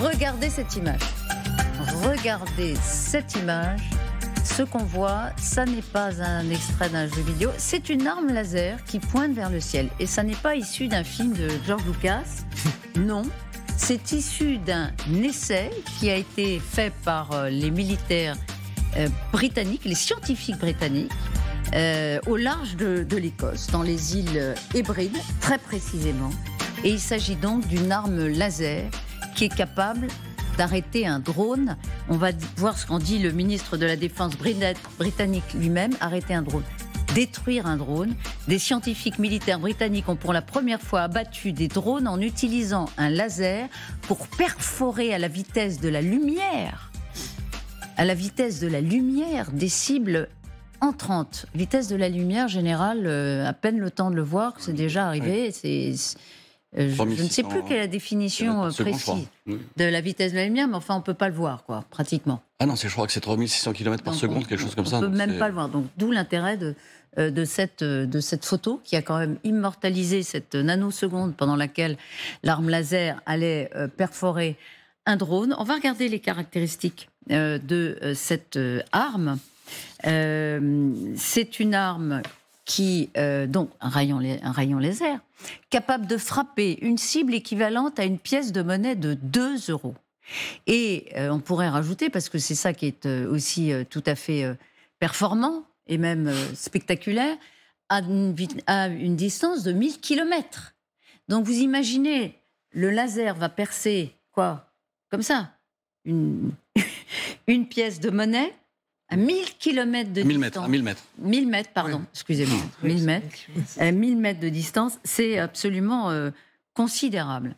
Regardez cette image. Regardez cette image. Ce qu'on voit, ça n'est pas un extrait d'un jeu vidéo, c'est une arme laser qui pointe vers le ciel. Et ça n'est pas issu d'un film de George Lucas, non. C'est issu d'un essai qui a été fait par les militaires britanniques, les scientifiques britanniques, au large de l'Écosse, dans les îles Hébrides, très précisément. Et il s'agit donc d'une arme laser qui est capable d'arrêter un drone. On va voir ce qu'en dit le ministre de la Défense britannique lui-même, arrêter un drone. Détruire un drone. Des scientifiques militaires britanniques ont pour la première fois abattu des drones en utilisant un laser pour perforer à la vitesse de la lumière, des cibles entrantes. Vitesse de la lumière générale, à peine le temps de le voir, c'est déjà arrivé. Oui. Je ne sais plus quelle est la définition précise de la vitesse de la lumière, mais enfin, on ne peut pas le voir, quoi, pratiquement. Ah non, je crois que c'est 3600 km par seconde, quelque chose comme ça. On ne peut même pas le voir. Donc, d'où l'intérêt de cette photo qui a quand même immortalisé cette nanoseconde pendant laquelle l'arme laser allait perforer un drone. On va regarder les caractéristiques de cette arme. C'est une arme qui, donc un rayon laser, capable de frapper une cible équivalente à une pièce de monnaie de 2 €. Et on pourrait rajouter, parce que c'est ça qui est aussi tout à fait performant et même spectaculaire, à une distance de 1000 km. Donc vous imaginez, le laser va percer, quoi, comme ça, une pièce de monnaie à 1000 km de distance. 1000 mètres. 1000 mètres, pardon, oui. Excusez-moi. 1000 mètres. 1000 mètres de distance, c'est absolument considérable.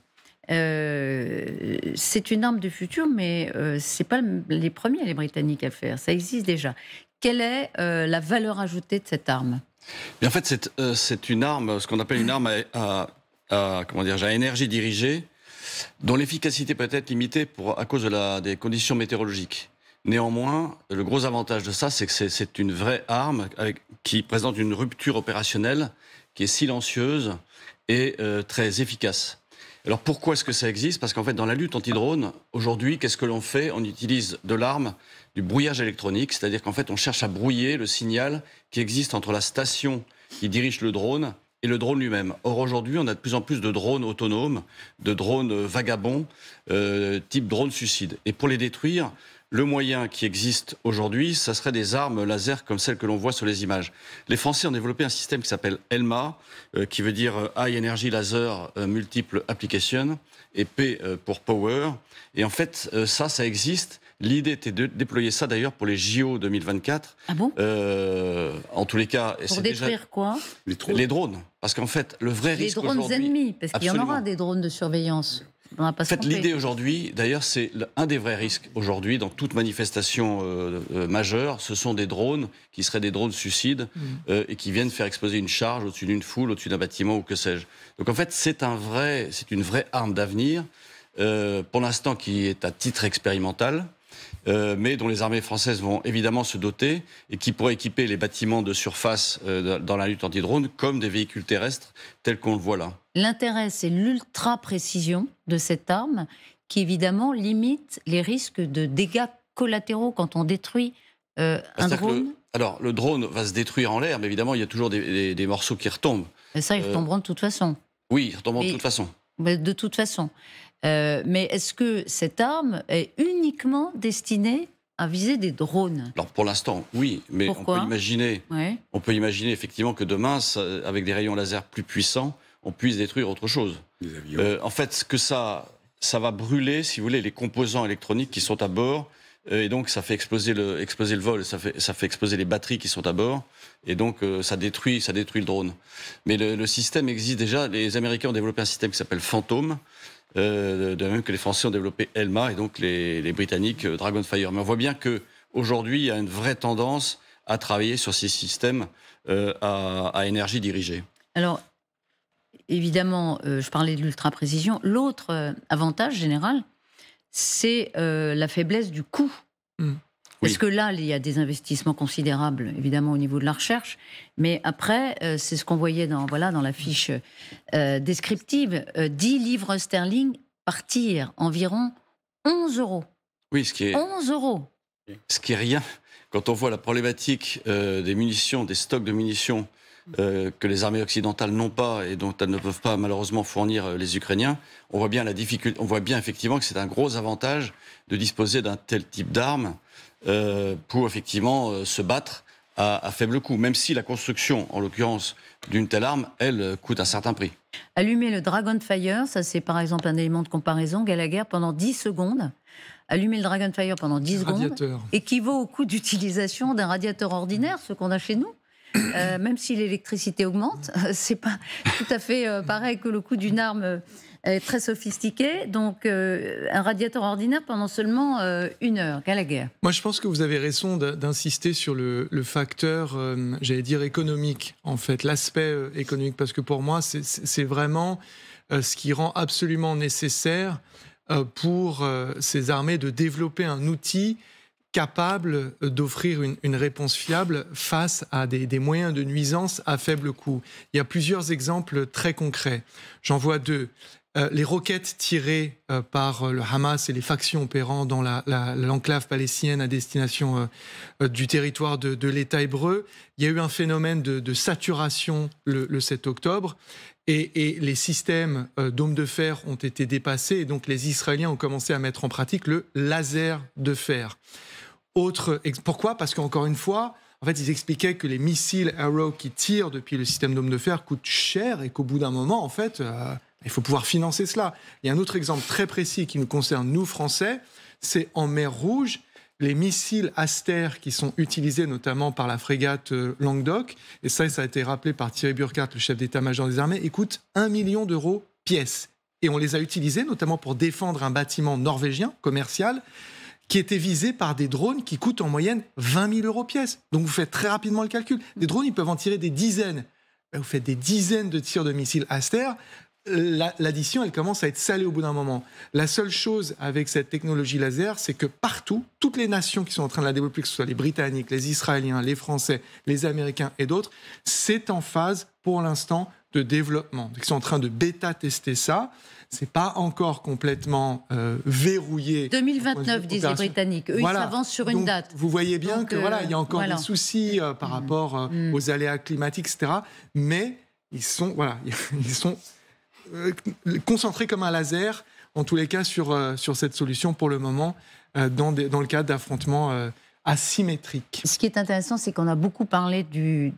C'est une arme du futur, mais ce n'est pas les premiers, les Britanniques, à le faire. Ça existe déjà. Quelle est la valeur ajoutée de cette arme ? En fait, c'est une arme, ce qu'on appelle une arme à énergie dirigée, dont l'efficacité peut être limitée à cause des conditions météorologiques. Néanmoins, le gros avantage de ça, c'est que c'est une vraie arme qui présente une rupture opérationnelle qui est silencieuse et très efficace. Alors pourquoi est-ce que ça existe ? Parce qu'en fait, dans la lutte anti-drone, aujourd'hui, qu'est-ce que l'on fait ? On utilise de l'arme du brouillage électronique, c'est-à-dire qu'en fait, on cherche à brouiller le signal qui existe entre la station qui dirige le drone et le drone lui-même. Or, aujourd'hui, on a de plus en plus de drones autonomes, de drones vagabonds, type drone suicide. Et pour les détruire, le moyen qui existe aujourd'hui, ça serait des armes laser comme celles que l'on voit sur les images. Les Français ont développé un système qui s'appelle ELMA, qui veut dire High Energy Laser Multiple Application, et P pour Power. Et en fait, ça existe. L'idée était de déployer ça d'ailleurs pour les JO 2024. Ah bon ? En tous les cas... Pour détruire quoi ? Les drones. Parce qu'en fait, le vrai risque aujourd'hui... Les drones ennemis, parce qu'il y en aura des drones de surveillance. En fait, l'idée aujourd'hui, d'ailleurs, c'est un des vrais risques aujourd'hui dans toute manifestation majeure, ce sont des drones qui seraient des drones suicides et qui viennent faire exploser une charge au-dessus d'une foule, au-dessus d'un bâtiment ou que sais-je. Donc en fait, c'est une vraie arme d'avenir, pour l'instant qui est à titre expérimental, mais dont les armées françaises vont évidemment se doter et qui pourrait équiper les bâtiments de surface dans la lutte anti-drone comme des véhicules terrestres tels qu'on le voit là. L'intérêt, c'est l'ultra-précision de cette arme qui, évidemment, limite les risques de dégâts collatéraux quand on détruit un drone. Alors, le drone va se détruire en l'air, mais évidemment, il y a toujours des morceaux qui retombent. Et ça, ils retomberont de toute façon. Oui, ils retomberont de toute façon. De toute façon. Mais est-ce que cette arme est uniquement destinée à viser des drones ? Alors pour l'instant, oui, mais pourquoi ? on peut imaginer effectivement que demain, avec des rayons laser plus puissants, on puisse détruire autre chose. Des avions. En fait, ce que ça va brûler, si vous voulez, les composants électroniques qui sont à bord, et donc ça fait exploser le vol, ça fait exploser les batteries qui sont à bord, et donc ça détruit le drone. Mais le système existe déjà. Les Américains ont développé un système qui s'appelle Phantom, de même que les Français ont développé Elma et donc les Britanniques Dragonfire. Mais on voit bien qu'aujourd'hui, il y a une vraie tendance à travailler sur ces systèmes à énergie dirigée. Alors, évidemment, je parlais de l'ultra-précision. L'autre avantage général, c'est la faiblesse du coût. Parce que là, il y a des investissements considérables, évidemment, au niveau de la recherche. Mais après, c'est ce qu'on voyait dans la fiche descriptive. 10 livres sterling par tir, environ 11 €. Oui, ce qui est 11 €. rien quand on voit la problématique des munitions, des stocks de munitions que les armées occidentales n'ont pas et dont elles ne peuvent pas malheureusement fournir les Ukrainiens. On voit bien la difficulté, on voit bien effectivement que c'est un gros avantage de disposer d'un tel type d'armes pour effectivement se battre à faible coût, même si la construction, en l'occurrence, d'une telle arme, elle, coûte un certain prix. Allumer le Dragonfire, ça c'est par exemple un élément de comparaison, Gallagher, pendant 10 secondes. Allumer le Dragonfire pendant 10 secondes équivaut au coût d'utilisation d'un radiateur ordinaire, ce qu'on a chez nous. Même si l'électricité augmente, c'est pas tout à fait pareil que le coût d'une arme très sophistiquée. Donc, un radiateur ordinaire pendant seulement 1 heure. Gallagher. Moi, je pense que vous avez raison d'insister sur le facteur, j'allais dire, économique, en fait, l'aspect économique, parce que pour moi, c'est vraiment ce qui rend absolument nécessaire pour ces armées de développer un outil capable d'offrir une réponse fiable face à des moyens de nuisance à faible coût. Il y a plusieurs exemples très concrets. J'en vois 2. Les roquettes tirées par le Hamas et les factions opérant dans l'enclave palestinienne à destination du territoire de l'État hébreu. Il y a eu un phénomène de saturation le 7 octobre. Et les systèmes d'hommes de fer ont été dépassés. Et donc les Israéliens ont commencé à mettre en pratique le laser de fer. Pourquoi ? Parce qu'encore une fois, en fait, ils expliquaient que les missiles Arrow qui tirent depuis le système d'hommes de fer coûtent cher et qu'au bout d'un moment, en fait, il faut pouvoir financer cela. Il y a un autre exemple très précis qui nous concerne, nous, Français, c'est en mer Rouge, les missiles Aster qui sont utilisés notamment par la frégate Languedoc, et ça a été rappelé par Thierry Burkhardt, le chef d'état-major des armées, ils coûtent 1 million € pièce. Et on les a utilisés notamment pour défendre un bâtiment norvégien, commercial, qui était visé par des drones qui coûtent en moyenne 20 000 € pièce. Donc vous faites très rapidement le calcul. Des drones, ils peuvent en tirer des dizaines. Vous faites des dizaines de tirs de missiles Aster. L'addition, elle commence à être salée au bout d'un moment. La seule chose avec cette technologie laser, c'est que partout, toutes les nations qui sont en train de la développer, que ce soit les Britanniques, les Israéliens, les Français, les Américains et d'autres, c'est en phase, pour l'instant, de développement. Ils sont en train de bêta-tester ça. C'est pas encore complètement verrouillé. 2029, disent les Britanniques. Eux, voilà. Ils s'avancent sur une date. Vous voyez bien qu'il y a encore des soucis par rapport aux aléas climatiques, etc. Mais ils sont concentrés comme un laser, en tous les cas, sur cette solution pour le moment, dans le cadre d'affrontements asymétriques. Ce qui est intéressant, c'est qu'on a beaucoup parlé du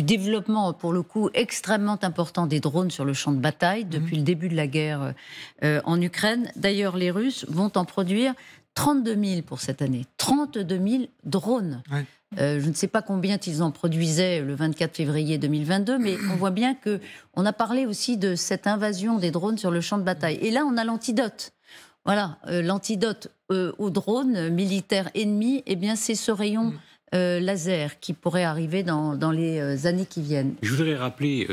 développement, pour le coup, extrêmement important des drones sur le champ de bataille depuis le début de la guerre en Ukraine. D'ailleurs, les Russes vont en produire 32 000 pour cette année. 32 000 drones. Ouais. Je ne sais pas combien ils en produisaient le 24 février 2022, mais on voit bien qu'on a parlé aussi de cette invasion des drones sur le champ de bataille. Et là, on a l'antidote. Voilà, l'antidote aux drones militaires ennemis, eh bien, c'est ce rayon laser qui pourrait arriver dans les années qui viennent. Je voudrais rappeler,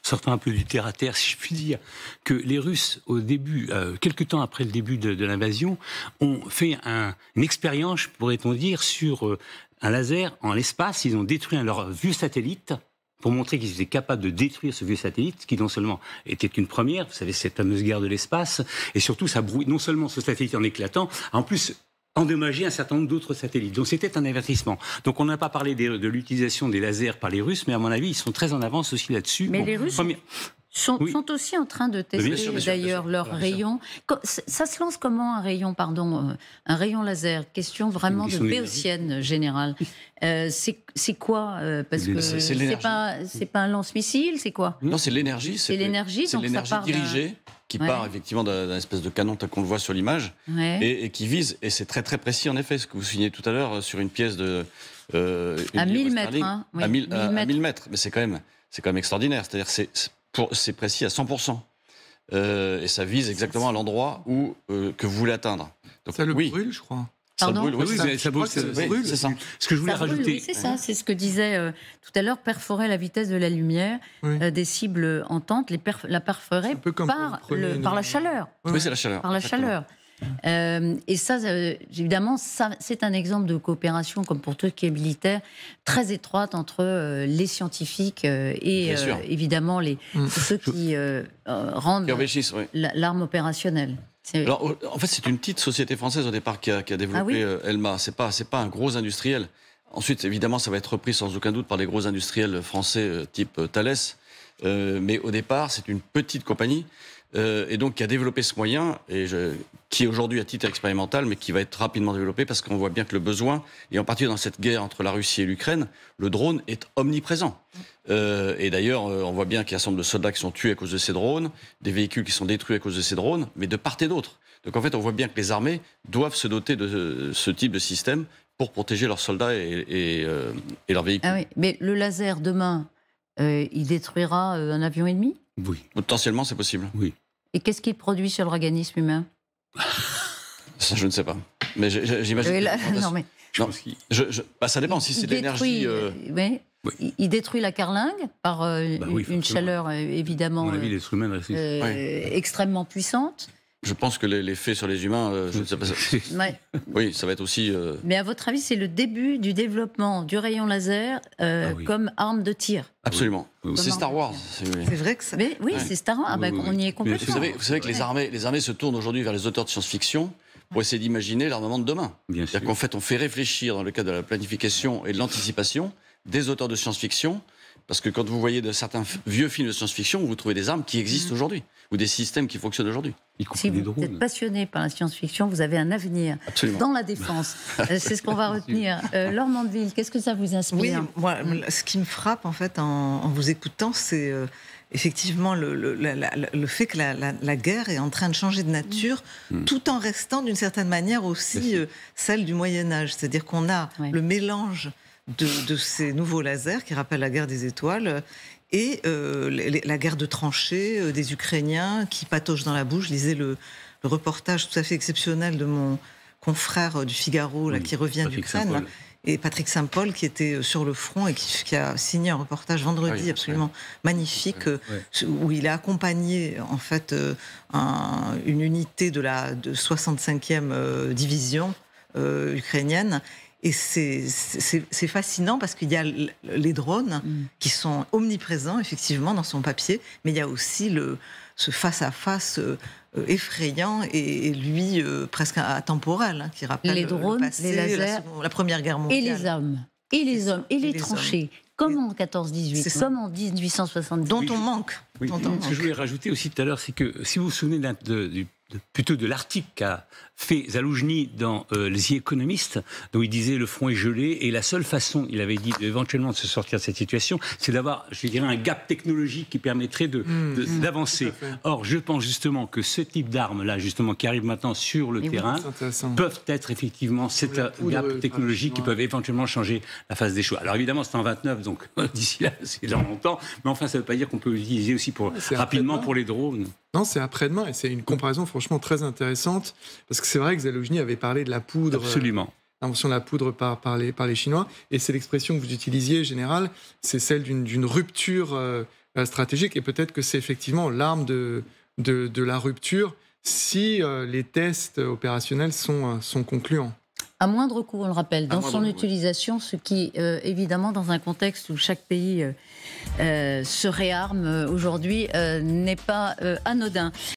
sortant un peu du terre-à-terre, si je puis dire, que les Russes, au début, quelques temps après le début de l'invasion, ont fait une expérience, pourrait-on dire, sur un laser en l'espace. Ils ont détruit un de leurs vieux satellites pour montrer qu'ils étaient capables de détruire ce vieux satellite, qui non seulement était une première, vous savez, cette fameuse guerre de l'espace, et surtout ça brouille non seulement ce satellite en éclatant, en plus endommager un certain nombre d'autres satellites. Donc c'était un avertissement. Donc on n'a pas parlé de l'utilisation des lasers par les Russes, mais à mon avis, ils sont très en avance aussi là-dessus. Mais les Russes sont aussi en train de tester d'ailleurs leur rayon. Ça se lance comment un rayon, un rayon laser? Question vraiment de béotienne générale. C'est quoi parce que c'est pas un lance-missile, c'est quoi? Non, c'est l'énergie. C'est l'énergie. C'est l'énergie dirigée qui part effectivement d'un espèce de canon tel qu'on le voit sur l'image et qui vise, et c'est très très précis en effet, ce que vous soulignez tout à l'heure sur une pièce de... à 1000 mètres. À 1000 mètres, mais c'est quand même extraordinaire, c'est-à-dire c'est précis à 100%. Et ça vise exactement à l'endroit que vous voulez atteindre. Donc, ça brûle, je crois. Pardon ? Ça brûle, c'est ça. Ce que je voulais rajouter... c'est ça, c'est ce que disait tout à l'heure, perforer la vitesse de la lumière, des cibles ententes, la perforer par la chaleur. Oui, c'est la chaleur. Par la chaleur. Et ça, évidemment, c'est un exemple de coopération, comme pour tout ce qui est militaire, très étroite entre les scientifiques et évidemment ceux qui rendent l'arme opérationnelle. Alors, en fait, c'est une petite société française au départ qui a développé Elma. C'est pas un gros industriel. Ensuite, évidemment, ça va être repris sans aucun doute par des gros industriels français type Thales. Mais au départ, c'est une petite compagnie et donc qui a développé ce moyen qui est aujourd'hui à titre expérimental, mais qui va être rapidement développé parce qu'on voit bien que le besoin, et en particulier dans cette guerre entre la Russie et l'Ukraine, le drone est omniprésent. Et d'ailleurs, on voit bien qu'il y a un certain nombre de soldats qui sont tués à cause de ces drones, des véhicules qui sont détruits à cause de ces drones, mais de part et d'autre. Donc en fait, on voit bien que les armées doivent se doter de ce type de système pour protéger leurs soldats et leurs véhicules. Ah oui, mais le laser, demain, il détruira un avion ennemi ? Oui. Potentiellement, c'est possible. Oui. Et qu'est-ce qu'il produit sur l'organisme humain ? Ça, je ne sais pas. Mais j'imagine. Non, mais ça dépend. Si c'est de l'énergie. Il détruit la carlingue par une chaleur évidemment à mon avis, l'être humain extrêmement puissante. Je pense que l'effet sur les humains, je ne sais pas. Oui, ça va être aussi. Mais à votre avis, c'est le début du développement du rayon laser comme arme de tir. Absolument. C'est Star Wars. C'est vrai que ça. Mais oui, c'est Star Wars. On y est complètement. Vous savez que les armées se tournent aujourd'hui vers les auteurs de science-fiction pour essayer d'imaginer l'armement de demain. C'est-à-dire qu'en fait, on fait réfléchir dans le cadre de la planification et de l'anticipation des auteurs de science-fiction. Parce que quand vous voyez de certains vieux films de science-fiction, vous trouvez des armes qui existent aujourd'hui, ou des systèmes qui fonctionnent aujourd'hui. Si vous êtes passionné par la science-fiction, vous avez un avenir dans la défense. C'est ce qu'on va retenir. Laure Mandeville, qu'est-ce que ça vous inspire ? Oui, moi, ce qui me frappe en fait en vous écoutant, c'est effectivement le fait que la guerre est en train de changer de nature, tout en restant d'une certaine manière aussi celle du Moyen-Âge. C'est-à-dire qu'on a le mélange de ces nouveaux lasers qui rappellent la guerre des étoiles et la guerre de tranchées des Ukrainiens qui pataugent dans la boue. Je lisais le reportage tout à fait exceptionnel de mon confrère du Figaro là, qui revient d'Ukraine, et Patrick Saint-Paul qui était sur le front et qui a signé un reportage vendredi absolument magnifique où il a accompagné en fait une unité de 65e division ukrainienne. Et c'est fascinant parce qu'il y a les drones qui sont omniprésents, effectivement, dans son papier, mais il y a aussi ce face-à-face effrayant et lui presque atemporel, qui rappelle les drones, le passé, les lasers, la Première Guerre mondiale. Et les hommes, et les tranchées, comme en 14-18, comme en 1870. Dont on manque. Oui. Ce que je voulais rajouter aussi tout à l'heure, c'est que si vous vous souvenez plutôt de l'article qu'a fait Zaloujny dans Les Économistes, dont il disait le front est gelé et la seule façon, il avait dit éventuellement de se sortir de cette situation, c'est d'avoir, je dirais, un gap technologique qui permettrait d'avancer. Or, je pense justement que ce type d'armes-là, justement, qui arrivent maintenant sur le terrain, peuvent être effectivement cette gap technologique qui peuvent éventuellement changer la face des choses. Alors évidemment, c'est en 29, donc d'ici là, c'est dans longtemps, mais enfin, ça ne veut pas dire qu'on peut l'utiliser aussi rapidement pour les drones. Non, c'est après-demain, et c'est une comparaison franchement très intéressante, parce que c'est vrai que Zaloujny avait parlé de la poudre. Absolument. L'invention de la poudre par les Chinois, et c'est l'expression que vous utilisiez, général, c'est celle d'une rupture stratégique, et peut-être que c'est effectivement l'arme de la rupture si les tests opérationnels sont concluants. À moindre coût, on le rappelle, dans son utilisation, ce qui, évidemment, dans un contexte où chaque pays se réarme aujourd'hui, n'est pas anodin.